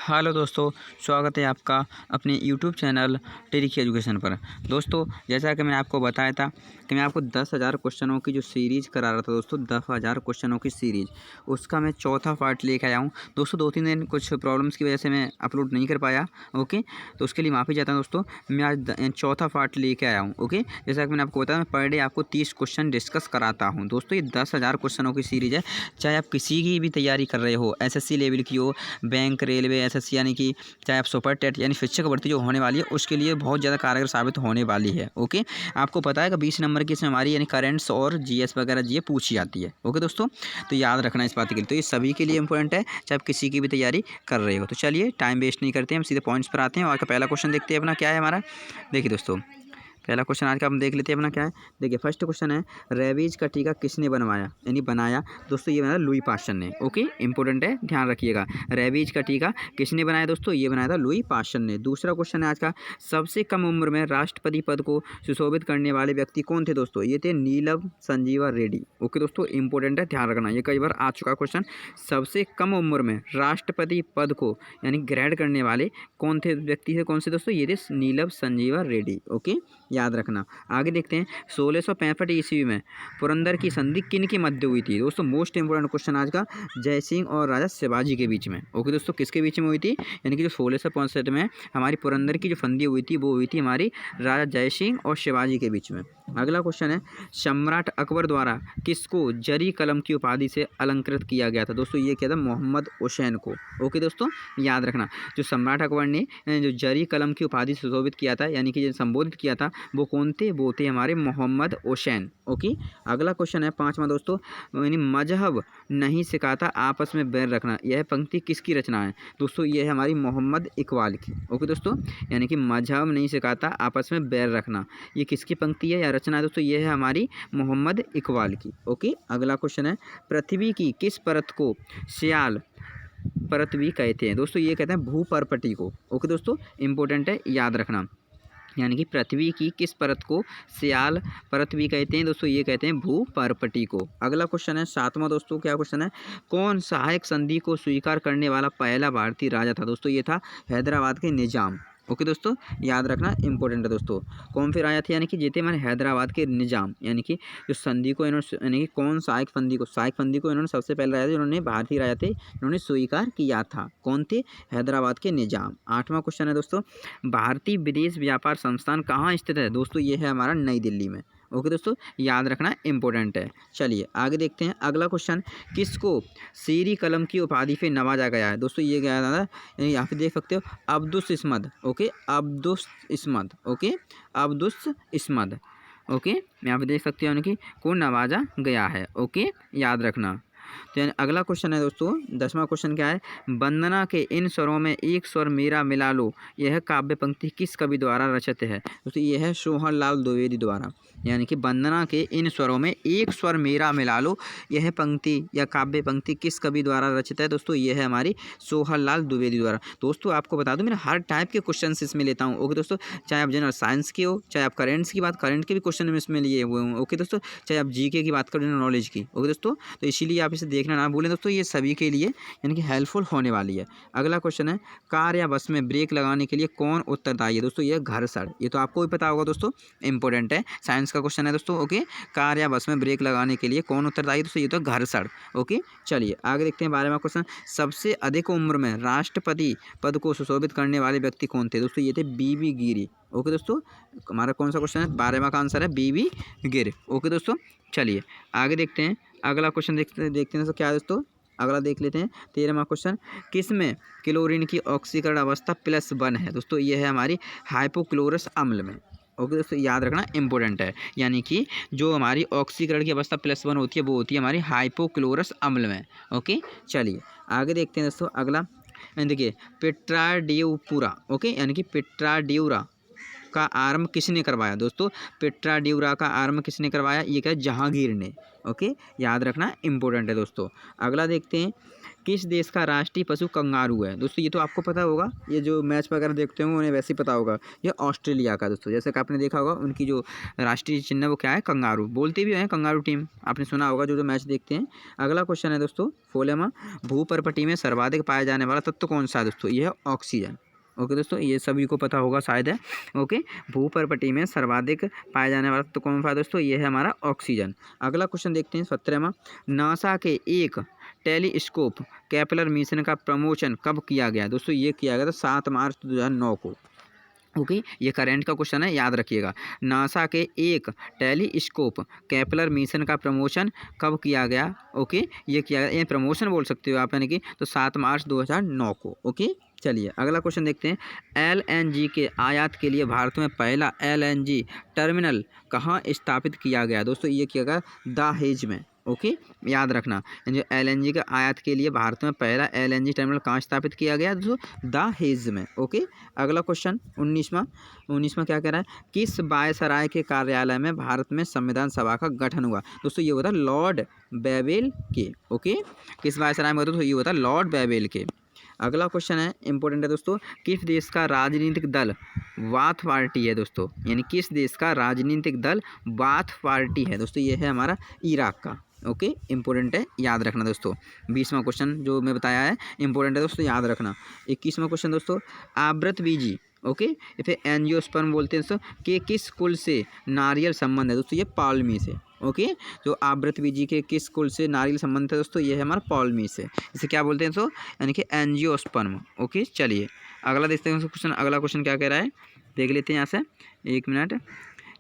Hello दोस्तों, स्वागत है आपका अपने यूट्यूब चैनल टेरिकी एजुकेशन पर। दोस्तों, जैसा कि मैंने आपको बताया था कि मैं आपको 10,000 क्वेश्चनों की जो सीरीज़ करा रहा था दोस्तों, 10,000 क्वेश्चनों की सीरीज़, उसका मैं चौथा पार्ट लेकर आया हूँ। दोस्तों 2-3 दिन कुछ प्रॉब्लम्स की वजह से मैं अपलोड नहीं कर पाया। ओके, तो उसके लिए माफ़ी चाहता हूँ दोस्तों। मैं आज चौथा पार्ट लेके आया हूँ। ओके, जैसा कि मैंने आपको बताया, मैं पर डे आपको 30 क्वेश्चन डिस्कस कराता हूँ। दोस्तों ये 10,000 क्वेश्चनों की सीरीज़ है। चाहे आप किसी की भी तैयारी कर रहे हो, SSC लेवल की हो, बैंक, रेलवे, SSC, यानी कि चाहे आप सुपर टेट यानी शिक्षक भर्ती जो होने वाली है, उसके लिए बहुत ज़्यादा कारगर साबित होने वाली है। ओके, आपको पता है कि 20 नंबर की इसमें हमारी यानी करेंट्स और GS वगैरह ये पूछी जाती है। ओके दोस्तों, तो याद रखना इस बात के लिए। तो ये सभी के लिए इंपॉर्टेंट है, चाहे आप किसी की भी तैयारी कर रहे हो। तो चलिए टाइम वेस्ट नहीं करते हैं, हम सीधे पॉइंट्स पर आते हैं। और का पहला क्वेश्चन देखते हैं अपना क्या है हमारा। देखिए दोस्तों, पहला क्वेश्चन आज का हम देख लेते हैं अपना क्या है। देखिए फर्स्ट क्वेश्चन है, रेबीज का टीका किसने बनवाया यानी बनाया। दोस्तों ये बनाया लुई पास्चर ने। ओके, इंपॉर्टेंट है, ध्यान रखिएगा। रेबीज का टीका किसने बनाया दोस्तों, ये बनाया था लुई पास्चर ने। दूसरा क्वेश्चन है आज का, सबसे कम उम्र में राष्ट्रपति पद को सुशोभित करने वाले व्यक्ति कौन थे दोस्तों, ये थे नीलम संजीवा रेड्डी। ओके दोस्तों, इंपॉर्टेंट है, ध्यान रखना, ये कई बार आ चुका क्वेश्चन। सबसे कम उम्र में राष्ट्रपति पद को यानी ग्रहण करने वाले कौन थे व्यक्ति थे, कौन से दोस्तों, ये थे नीलम संजीवा रेड्डी। ओके, याद रखना। आगे देखते हैं, 1665 ईस्वी में पुरंदर की संधि किन के मध्य हुई थी दोस्तों। मोस्ट इंपोर्टेंट क्वेश्चन आज का, जय सिंह और राजा शिवाजी के बीच में। ओके दोस्तों, किसके बीच में हुई थी, यानी कि जो 1665 में हमारी पुरंदर की जो संधि हुई थी वो हुई थी हमारी राजा जय सिंह और शिवाजी के बीच में। अगला क्वेश्चन है, सम्राट अकबर द्वारा किसको जरी कलम की उपाधि से अलंकृत किया गया था दोस्तों, ये किया था मोहम्मद हुसैन को। ओके दोस्तों, याद रखना, जो सम्राट अकबर ने जो जरी कलम की उपाधि से सुशोभित किया था यानी कि संबोधित किया था, वो कौन थे, वो थे हमारे मोहम्मद हुसैन। ओके, अगला क्वेश्चन है पांचवा दोस्तों, यानी मजहब नहीं सिखाता आपस में बैर रखना, यह पंक्ति किसकी रचना है दोस्तों, ये है हमारी मोहम्मद इकबाल की। ओके दोस्तों, यानी कि मजहब नहीं सिखाता आपस में बैर रखना, ये किसकी पंक्ति है या रचना है दोस्तों, ये है हमारी मोहम्मद इकबाल की। ओके, अगला क्वेश्चन है, पृथ्वी की किस परत को श्याल परत भी कहते हैं दोस्तों, ये कहते हैं भूपर्पटी को। ओके दोस्तों, इंपॉर्टेंट है, याद रखना, यानी कि पृथ्वी की किस परत को श्याल परत भी कहते हैं दोस्तों, ये कहते हैं भूपर्पटी को। अगला क्वेश्चन है सातवां दोस्तों, क्या क्वेश्चन है, कौन सहायक संधि को स्वीकार करने वाला पहला भारतीय राजा था दोस्तों, ये था हैदराबाद के निजाम। ओके दोस्तों, याद रखना, इंपॉर्टेंट है दोस्तों। कौन फिर आया था, यानी कि जीते हमारे हैदराबाद के निजाम, यानी कि जो संधि को इन्होंने, यानी कि कौन सहायक संधि को इन्होंने सबसे पहले राजा थे, इन्होंने भारतीय राजा थे, इन्होंने स्वीकार किया था, कौन थे, हैदराबाद के निजाम। आठवां क्वेश्चन है दोस्तों, भारतीय विदेश व्यापार संस्थान कहाँ स्थित है दोस्तों, ये है हमारा नई दिल्ली में। ओके दोस्तों, याद रखना, इंपॉर्टेंट है। चलिए आगे देखते हैं अगला क्वेश्चन, किसको शेरी कलम की उपाधि से नवाजा गया है दोस्तों, ये गया था, यहाँ पे देख सकते हो, अब्दुस इस्मत। ओके, अब्दुस इस्मत। ओके, अब्दुस इस्मत। ओके, यहाँ पे देख सकते हो, यानी कि को नवाजा गया है। ओके, याद रखना। तो यानी अगला क्वेश्चन है दोस्तों, 10वां क्वेश्चन क्या है, वंदना के इन स्वरों में एक स्वर मेरा मिला लो, यह काव्य पंक्ति किस कवि द्वारा रचित है दोस्तों, यह है सोहनलाल द्विवेदी द्वारा। यानी कि वंदना के इन स्वरों में एक स्वर मेरा मिला लो, यह पंक्ति या काव्य पंक्ति किस कवि द्वारा रचित है दोस्तों, यह है हमारी सोहनलाल द्विवेदी द्वारा। दोस्तों आपको बता दूं, मैं हर टाइप के क्वेश्चन इसमें लेता हूँ। ओके दोस्तों, चाहे आप जनरल साइंस के हो, चाहे आप करेंट्स की बात, करंट के भी क्वेश्चन में इसमें लिए हुए हूँ। ओके दोस्तों, चाहे आप GK की बात करें, नॉलेज की। ओके दोस्तों, तो इसीलिए आप इसे देखना ना भूलें दोस्तों, ये सभी के लिए यानी कि हेल्पफुल होने वाली है। अगला क्वेश्चन है, कार या बस में ब्रेक लगाने के लिए कौन उत्तरदायी है दोस्तों, ये घर्षण। ये तो आपको भी पता होगा दोस्तों, इंपॉर्टेंट है, साइंस का क्वेश्चन है दोस्तों। ओके, कार या बस में ब्रेक लगाने के लिए कौन उत्तरदायी है दोस्तों, ये तो घर्षण। ओके, चलिए आगे देखते हैं 12वां क्वेश्चन, सबसे अधिक उम्र में राष्ट्रपति पद को सुशोभित करने वाले व्यक्ति कौन थे दोस्तों, ये थे BB गिरी। ओके दोस्तों, हमारा कौन सा क्वेश्चन है, 12वां का आंसर है BB गिर। ओके दोस्तों, चलिए आगे देखते हैं अगला क्वेश्चन, देखते हैं तो क्या है दोस्तों, अगला देख लेते हैं 13वां क्वेश्चन, किसमें क्लोरीन की ऑक्सीकरण अवस्था +1 है दोस्तों, ये है हमारी हाइपोक्लोरस अम्ल में। ओके दोस्तों, याद रखना, इंपॉर्टेंट है, यानी कि जो हमारी ऑक्सीकरण की अवस्था +1 होती है, वो होती है हमारी हाइपोक्लोरस अम्ल में। ओके, चलिए आगे देखते हैं दोस्तों अगला, देखिए पिट्राड्यूपुरा। ओके, यानी कि पिट्राड्यूरा का आरंभ किसने करवाया दोस्तों, पिट्राड्यूरा का आरंभ किसने करवाया, ये क्या, जहांगीर ने। ओके, याद रखना, इंपॉर्टेंट है दोस्तों। अगला देखते हैं, किस देश का राष्ट्रीय पशु कंगारू है? दोस्तों ये तो आपको पता होगा, ये जो मैच वगैरह देखते होंगे उन्हें वैसे ही पता होगा। ये ऑस्ट्रेलिया का दोस्तों, जैसे कि आपने देखा होगा उनकी जो राष्ट्रीय चिन्ह है वो क्या है? कंगारू। बोलते भी हैं कंगारू टीम, आपने सुना होगा जो मैच देखते हैं। अगला क्वेश्चन है दोस्तों फोलेमा, भूपर्पटी में सर्वाधिक पाया जाने वाला तत्व कौन सा है? दोस्तों ये है ऑक्सीजन। ओके दोस्तों, ये सभी को पता होगा शायद है। ओके, भूपर्पटी में सर्वाधिक पाया जाने वाला तो कौन सा है दोस्तों? ये है हमारा ऑक्सीजन। अगला क्वेश्चन देखते हैं 17वां, नासा के एक टेलीस्कोप केपलर मिशन का प्रमोशन कब किया गया? दोस्तों ये किया गया था 7 मार्च 2009 को। ओके, ये करंट का क्वेश्चन है, याद रखिएगा। नासा के एक टेलीस्कोप केपलर मिशन का प्रमोशन कब किया गया? ओके, ये किया गया, ये प्रमोशन बोल सकते हो आप, यानी कि तो 7 मार्च 2009 को। ओके, चलिए अगला क्वेश्चन देखते हैं। एलएनजी के आयात के लिए भारत में पहला एलएनजी टर्मिनल कहाँ स्थापित किया गया? दोस्तों ये किया गया दहेज में। ओके, याद रखना, जो एलएनजी के आयात के लिए भारत में पहला एलएनजी टर्मिनल कहाँ स्थापित किया गया? दोस्तों दहेज में। ओके, अगला क्वेश्चन 19वां क्या कह रहा है? किस वायसराय के कार्यालय में भारत में संविधान सभा का गठन हुआ? दोस्तों ये होता है लॉर्ड बेवेल के। ओके, किस वायसराय में होता है? तो ये होता है लॉर्ड बेवेल के। अगला क्वेश्चन है, इंपॉर्टेंट है दोस्तों, किस देश का राजनीतिक दल बाथ पार्टी है? दोस्तों यानी किस देश का राजनीतिक दल बाथ पार्टी है? दोस्तों ये है हमारा इराक का। ओके, इंपॉर्टेंट है, याद रखना दोस्तों। 20वां क्वेश्चन जो मैं बताया है इंपॉर्टेंट है दोस्तों, याद रखना। 21वां क्वेश्चन दोस्तों, आवृतबीजी ओके फिर एंजियोस्पर्म बोलते हैं दोस्तों कि किस कुल से नारियल संबंध है? दोस्तों ये पाल्मी से। ओके, जो आवृतबीजी के किस कुल से नारियल संबंध है? दोस्तों ये है हमारा पाल्मी से। इसे क्या बोलते हैं दोस्तों? यानी कि एंजियोस्पर्म। ओके, चलिए अगला देखते हैं क्वेश्चन। अगला क्वेश्चन क्या कह रहा है देख लेते हैं यहाँ से, 1 मिनट।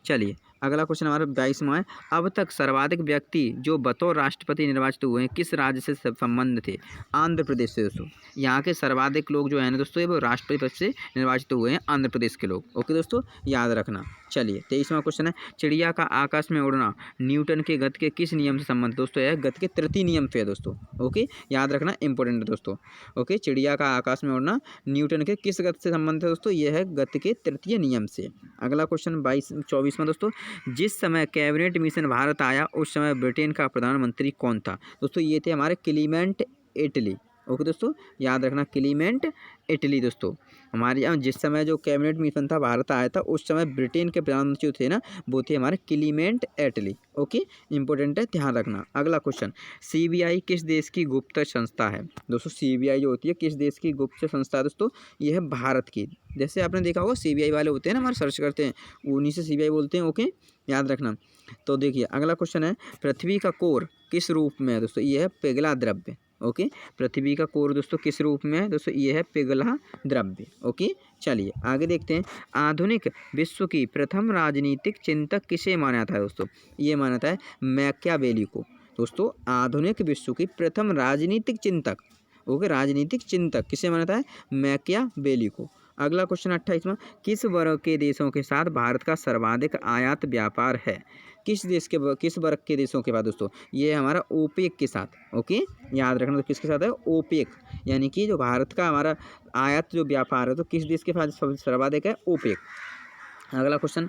चलिए अगला क्वेश्चन हमारा 22वां है, अब तक सर्वाधिक व्यक्ति जो बतौर राष्ट्रपति निर्वाचित हुए हैं किस राज्य से संबंध थे? आंध्र प्रदेश से। दोस्तों यहाँ के सर्वाधिक लोग जो है ना दोस्तों वो राष्ट्रपति पद से निर्वाचित हुए हैं आंध्र प्रदेश के लोग। ओके दोस्तों, याद रखना। चलिए 23वां क्वेश्चन है, चिड़िया का आकाश में उड़ना न्यूटन के गति के किस नियम से संबंधित? दोस्तों यह गति के तृतीय नियम से है दोस्तों। ओके, याद रखना, इंपॉर्टेंट है दोस्तों। ओके, चिड़िया का आकाश में उड़ना न्यूटन के किस गति से संबंधित है? दोस्तों यह है गति के तृतीय नियम से। अगला क्वेश्चन 24वां दोस्तों, जिस समय कैबिनेट मिशन भारत आया उस समय ब्रिटेन का प्रधानमंत्री कौन था? दोस्तों ये थे हमारे क्लीमेंट एटली। ओके दोस्तों, याद रखना, क्लीमेंट एटली। दोस्तों हमारे यहाँ जिस समय जो कैबिनेट मिशन था भारत आया था उस समय ब्रिटेन के प्रधानमंत्री थे ना वो थे हमारे क्लीमेंट एटली। ओके, इंपॉर्टेंट है, ध्यान रखना। अगला क्वेश्चन, सीबीआई किस देश की गुप्त संस्था है? दोस्तों सीबीआई जो होती है किस देश की गुप्त संस्था है? दोस्तों ये है भारत की। जैसे आपने देखा होगा सीबीआई वाले होते हैं ना हमारे सर्च करते हैं, उन्हीं से सीबीआई बोलते हैं। ओके, याद रखना। तो देखिए अगला क्वेश्चन है, पृथ्वी का कोर किस रूप में है? दोस्तों ये है पिघला द्रव्य। ओके, पृथ्वी का कोर दोस्तों किस रूप में है? दोस्तों ये है पिघला द्रव्य। ओके, चलिए आगे देखते हैं। आधुनिक विश्व की प्रथम राजनीतिक चिंतक किसे माना जाता है? दोस्तों ये माना जाता है मैकियावेली को। दोस्तों आधुनिक विश्व की प्रथम राजनीतिक चिंतक, ओके राजनीतिक चिंतक किसे माना जाता है? मैकियावेली को। अगला क्वेश्चन 28वां, किस वर्ग के देशों के साथ भारत का सर्वाधिक आयात व्यापार है? किस वर्ग के देशों के बाद? दोस्तों ये हमारा ओपेक के साथ। ओके, याद रखना, तो किसके साथ है? ओपेक, यानी कि जो भारत का हमारा आयात जो व्यापार है तो किस देश के साथ सर्वाधिक है? ओपेक। अगला क्वेश्चन,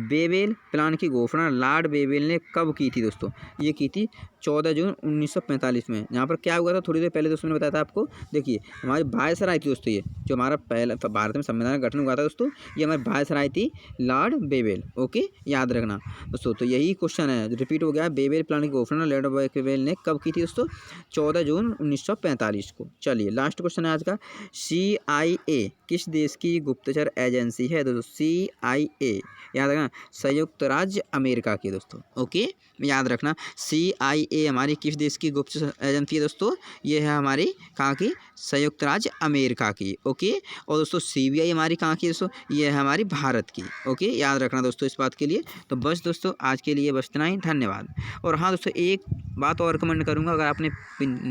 बेबेल प्लान की घोषणा लॉर्ड बेबेल ने कब की थी? दोस्तों ये की थी 14 जून 1945 में। यहाँ पर क्या हुआ था थोड़ी देर पहले दोस्तों मैंने बताया था आपको। देखिए हमारी वायसराय थी दोस्तों, ये जो हमारा पहला भारत में संविधान का गठन हुआ था दोस्तों, ये हमारी वायसराय थी लॉर्ड बेबेल। ओके, याद रखना दोस्तों। तो यही क्वेश्चन है रिपीट हो गया, बेबेल प्लान की घोषणा लॉर्ड बेबेल ने कब की थी? दोस्तों 14 जून 1945 को। चलिए लास्ट क्वेश्चन है आज का, CIA किस देश की गुप्तचर एजेंसी है? दोस्तों CIA याद रखना, संयुक्त राज्य अमेरिका की। दोस्तों ओके, याद रखना CIA हमारी किस देश की गुप्त एजेंसी है? दोस्तों ये है हमारी कहाँ की? संयुक्त राज्य अमेरिका की। ओके, और दोस्तों CBI हमारी कहाँ की? दोस्तों ये है हमारी भारत की। ओके, याद रखना दोस्तों इस बात के लिए। तो बस दोस्तों आज के लिए बस इतना ही, धन्यवाद। और हाँ दोस्तों एक बात और रिकमेंड करूँगा, अगर आपने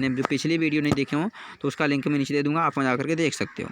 जो पिछली वीडियो नहीं देखे हो तो उसका लिंक मैं नीचे दे दूँगा, आप वहाँ जा करके देख सकते हो।